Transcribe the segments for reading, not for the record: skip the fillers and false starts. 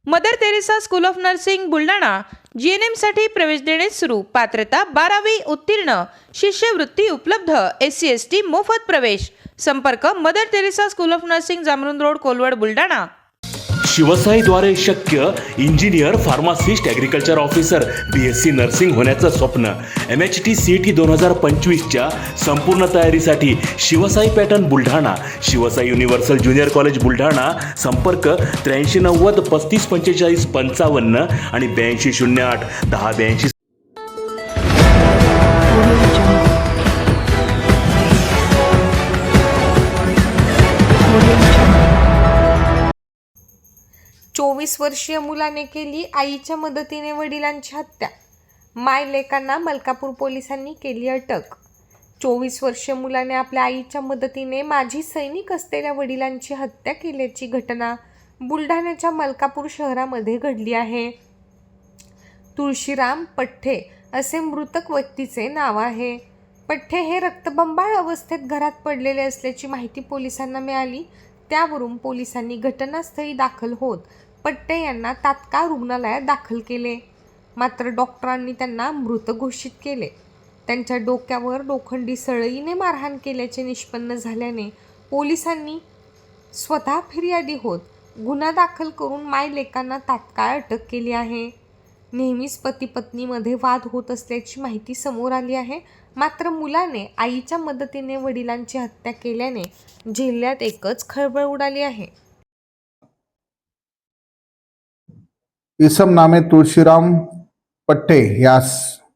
Mother Teresa school of nursing Buldhana GNM साठी प्रवेश देणे सुरू। पात्रता 12वी उत्तीर्ण, शिष्यवृत्ती उपलब्ध, SC ST मोफत प्रवेश। संपर्क Mother Teresa school of nursing, Jamrun road, Kolwad, Buldhana. शिवसाईद्वारे शक्य engineer, pharmacist, agriculture officer, BSc nursing होण्याचं स्वप्न। MHT CET 2025च्या संपूर्ण तयारीसाठी Shivsai pattern Buldhana, Shivsai universal junior college Buldhana. संपर्क 8390 3545 55 आणि 8208 1082। 24 वर्षीय मुलाने केली आईच्या मदतीने वडिलांची हत्या। मायलेकांना मलकापूर पोलिसांनी केली अटक। 24 वर्षीय मुलाने आपल्या आईच्या मदतीने माजी सैनिक असलेल्या वडिलांची हत्या केल्याची घटना बुलढाण्याच्या मलकापूर शहरामध्ये घडली आहे। तुळशीराम पठ्ठे असे मृतक व्यक्तीचे नाव आहे। पठ्ठे हे रक्तबंबाळ अवस्थेत घरात पडलेले असल्याची माहिती पोलिसांना मिळाली। त्यावरून पोलिसांनी घटनास्थळी दाखल होत पठ्ठे यांना तात्काळ रुग्णालयात दाखल केले, मात्र डॉक्टरांनी त्यांना मृत घोषित केले। त्यांच्या डोक्यावर लोखंडी सळईने मारहाण केल्याचे निष्पन्न झाल्याने पोलिसांनी स्वतः फिर्यादी होत गुन्हा दाखल करून मायलेकांना तात्काळ अटक केली आहे। नेहमीच पती पत्नीमध्ये वाद होत असल्याची माहिती समोर आली आहे, मात्र मुलाने आईच्या मदतीने वडिलांची हत्या केल्याने जिल्ह्यात एकच खळबळ उडाली आहे। इसम नामे तुळशीराम पठ्ठे यास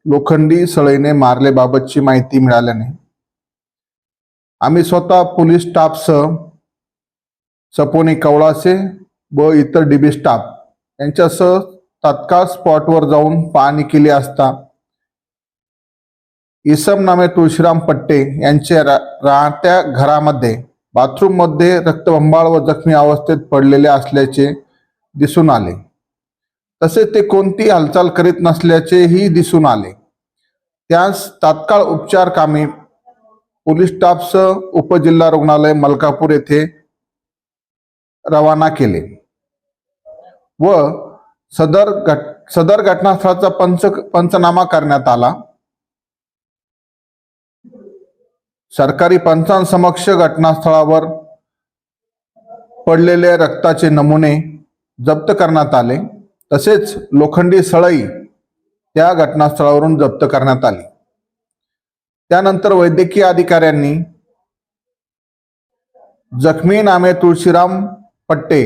लोखंडी सळईने मारल्याबाबतची माहिती मिळाल्याने आम्ही स्वतः पोलीस स्टाफसह सपोनी कवळासे व इतर DB स्टाफ यांच्यासह तात्काळ स्पॉटवर जाऊन पाहणी केली असता इसम नामे तुळशीराम पठ्ठे यांचे राहत्या घरामध्ये बाथरूम मध्ये रक्तबंबाळ व जखमी अवस्थेत पडलेले असल्याचे दिसून आले। तसेच ते कोणती हालचाल करीत नसल्याचेही दिसून आले। त्यास तात्काळ उपचार कामी पोलीस स्टाफसह उपजिल्हा रुग्णालय मलकापूर येथे रवाना केले व सदर घटनास्थळाचा पंचनामा करण्यात आला। सरकारी पंचांसमक्ष घटनास्थळावर पडलेले रक्ताचे नमुने जप्त करण्यात आले, तसेच लोखंडी सळई त्या घटनास्थळावरून जप्त करण्यात आली। त्यानंतर वैद्यकीय अधिकाऱ्यांनी जखमी नामे तुळशीराम पठ्ठे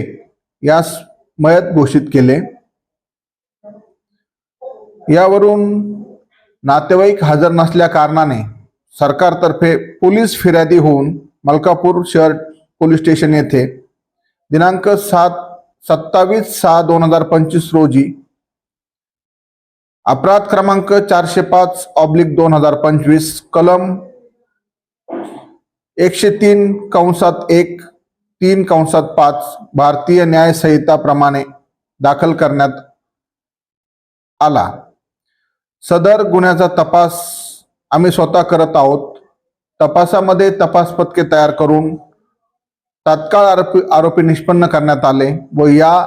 यास मयत घोषित केले। यावरून नातेवाईक हजर नसल्या कारणाने सरकारतर्फे पोलीस फिर्यादी होऊन मलकापूर शहर पोलीस स्टेशन येथे दिनांक 27/6/2025 रोजी अपराध क्रमांक 405/2025 कलम 103(1) 3(5) भारतीय न्याय संहिता प्रमाणे दाखल करण्यात आला। सदर गुन्ह्याचा तपास आम्ही स्वतः करत आहोत। तपासामध्ये तपास पथके तयार करून तात्काळ आरोपी निष्पन्न करण्यात आले व या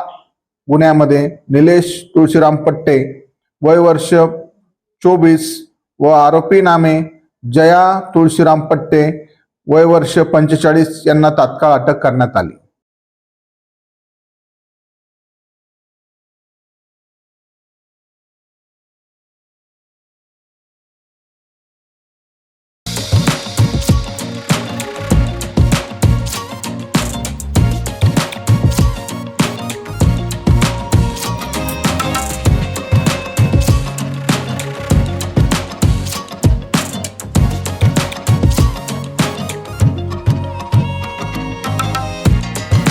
गुन्ह्यामध्ये निलेश तुळशीराम पठ्ठे वय वर्ष 24 व आरोपी नामे जया तुळशीराम पठ्ठे वय वर्ष 45 यांना तात्काळ अटक करण्यात आली।